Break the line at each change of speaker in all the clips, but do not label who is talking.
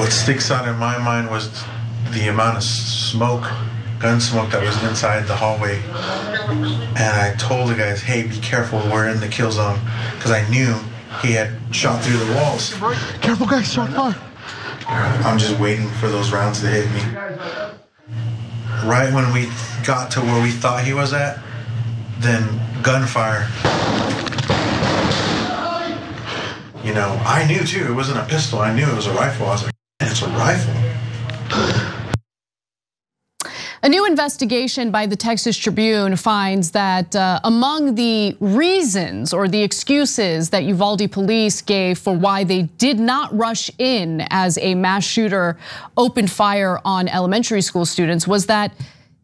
What sticks out in my mind was the amount of smoke, gun smoke that was inside the hallway. And I told the guys, hey, be careful, we're in the kill zone. Because I knew he had shot through the walls.
Careful, guys, shot fire.
I'm just waiting for those rounds to hit me. Right when we got to where we thought he was at, then gunfire. You know, I knew too, it wasn't a pistol, I knew it was a rifle. I was like, it's a rifle.
A new investigation by the Texas Tribune finds that among the reasons or the excuses that Uvalde police gave for why they did not rush in as a mass shooter opened fire on elementary school students was that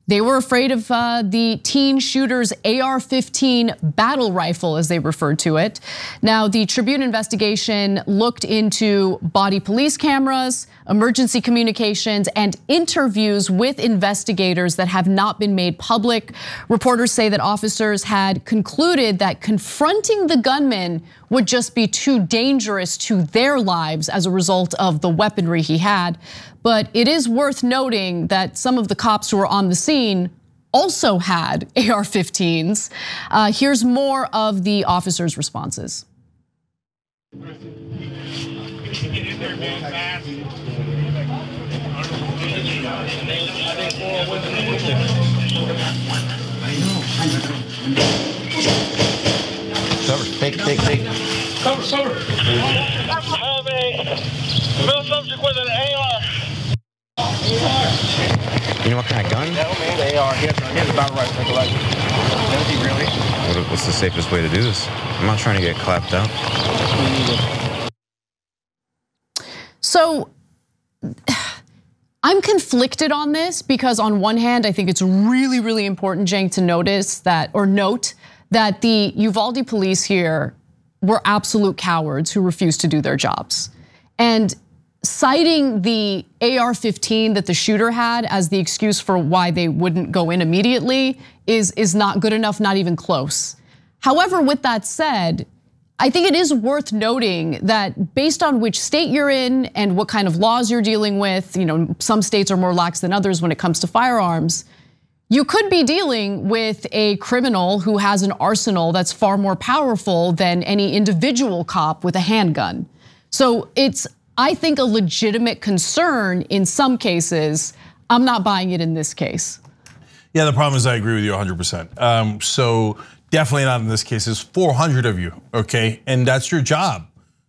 they were afraid of the teen shooter's AR-15 battle rifle, as they referred to it. Now, the Tribune investigation looked into body police cameras, emergency communications, and interviews with investigators that have not been made public. Reporters say that officers had concluded that confronting the gunman would just be too dangerous to their lives as a result of the weaponry he had. But it is worth noting that some of the cops who were on the scene also had AR-15s. Here's more of the officers' responses.
Cover, take.
Cover. Have a male subject with an AR.
You know what kind of gun?
No, man, the AR. He has a battle rifle. Does he really?
What's the safest way to do this? I'm not trying to get clapped out.
So I'm conflicted on this because on one hand, I think it's really, really important, Cenk, to note that the Uvalde police here were absolute cowards who refused to do their jobs. And citing the AR-15 that the shooter had as the excuse for why they wouldn't go in immediately is not good enough, not even close. However, with that said, I think it is worth noting that based on which state you're in and what kind of laws you're dealing with, some states are more lax than others when it comes to firearms. You could be dealing with a criminal who has an arsenal that's far more powerful than any individual cop with a handgun. So it's, I think, a legitimate concern in some cases. I'm not buying it in this case.
Yeah, the problem is I agree with you 100%. So definitely not in this case. There's 400 of you, okay? And that's your job.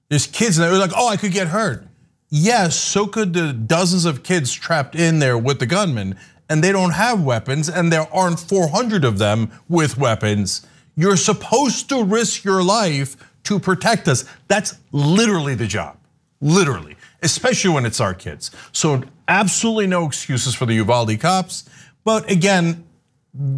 There's kids and they're like, oh, I could get hurt. Yes, so could the dozens of kids trapped in there with the gunman, and they don't have weapons, and there aren't 400 of them with weapons. You're supposed to risk your life to protect us. That's literally the job, literally, especially when it's our kids. So absolutely no excuses for the Uvalde cops. But again,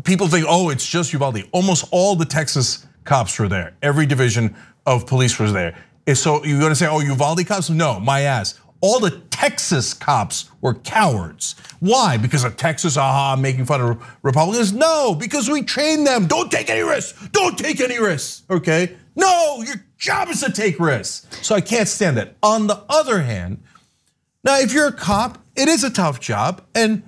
people think, oh, it's just Uvalde. Almost all the Texas cops were there. Every division of police was there. So you're gonna say, oh, Uvalde cops? No, my ass. All the Texas cops were cowards. Why? Because of Texas, making fun of Republicans? No, because we trained them. Don't take any risks. Don't take any risks, okay? No, your job is to take risks. So I can't stand that. On the other hand, now if you're a cop, it is a tough job, and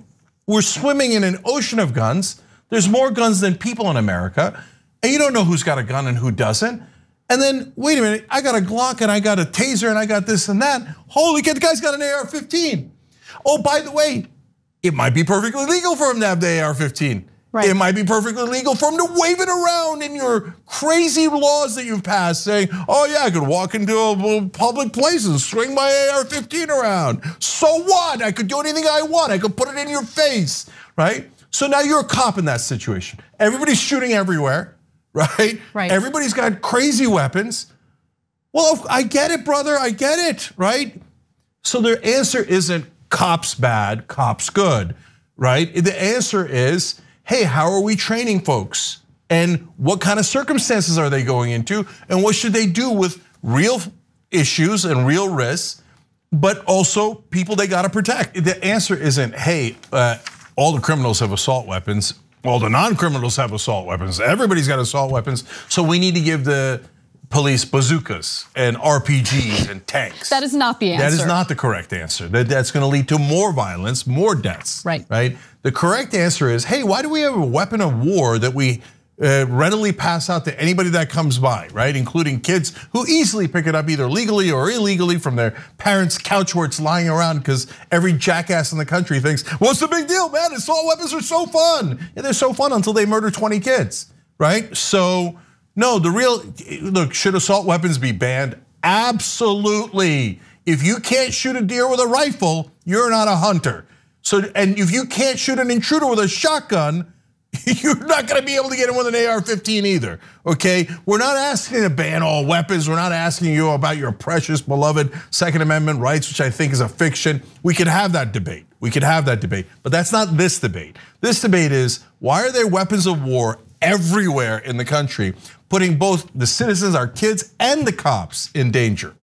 we're swimming in an ocean of guns. There's more guns than people in America, and you don't know who's got a gun and who doesn't. And then, wait a minute, I got a Glock and I got a taser and I got this and that. Holy cow, the guy's got an AR-15. Oh, by the way, it might be perfectly legal for him to have the AR-15. Right. It might be perfectly legal for him to wave it around in your crazy laws that you've passed saying, oh yeah, I could walk into a public place and swing my AR-15 around. So what? I could do anything I want. I could put it in your face, right? So now you're a cop in that situation. Everybody's shooting everywhere. Right? Everybody's got crazy weapons. Well, I get it, brother, I get it, right? So their answer isn't cops bad, cops good, right? The answer is, hey, how are we training folks? And what kind of circumstances are they going into? And what should they do with real issues and real risks, but also people they gotta protect? The answer isn't, hey, all the criminals have assault weapons. All the non-criminals have assault weapons. Everybody's got assault weapons. So we need to give the police bazookas and RPGs and tanks.
That is not the answer.
That is not the correct answer. That's going to lead to more violence, more deaths.
Right.
Right. The correct answer is, hey, why do we have a weapon of war that we readily pass out to anybody that comes by, right? Including kids who easily pick it up either legally or illegally from their parents' couch where it's lying around, because every jackass in the country thinks, what's the big deal, man? Assault weapons are so fun. Yeah, they're so fun until they murder 20 kids, right? So, no, look, should assault weapons be banned? Absolutely. If you can't shoot a deer with a rifle, you're not a hunter. So, and if you can't shoot an intruder with a shotgun, you're not going to be able to get him with an AR-15 either, okay? We're not asking to ban all weapons. We're not asking you about your precious, beloved Second Amendment rights, which I think is a fiction. We could have that debate. We could have that debate, but that's not this debate. This debate is, why are there weapons of war everywhere in the country, putting both the citizens, our kids, and the cops in danger?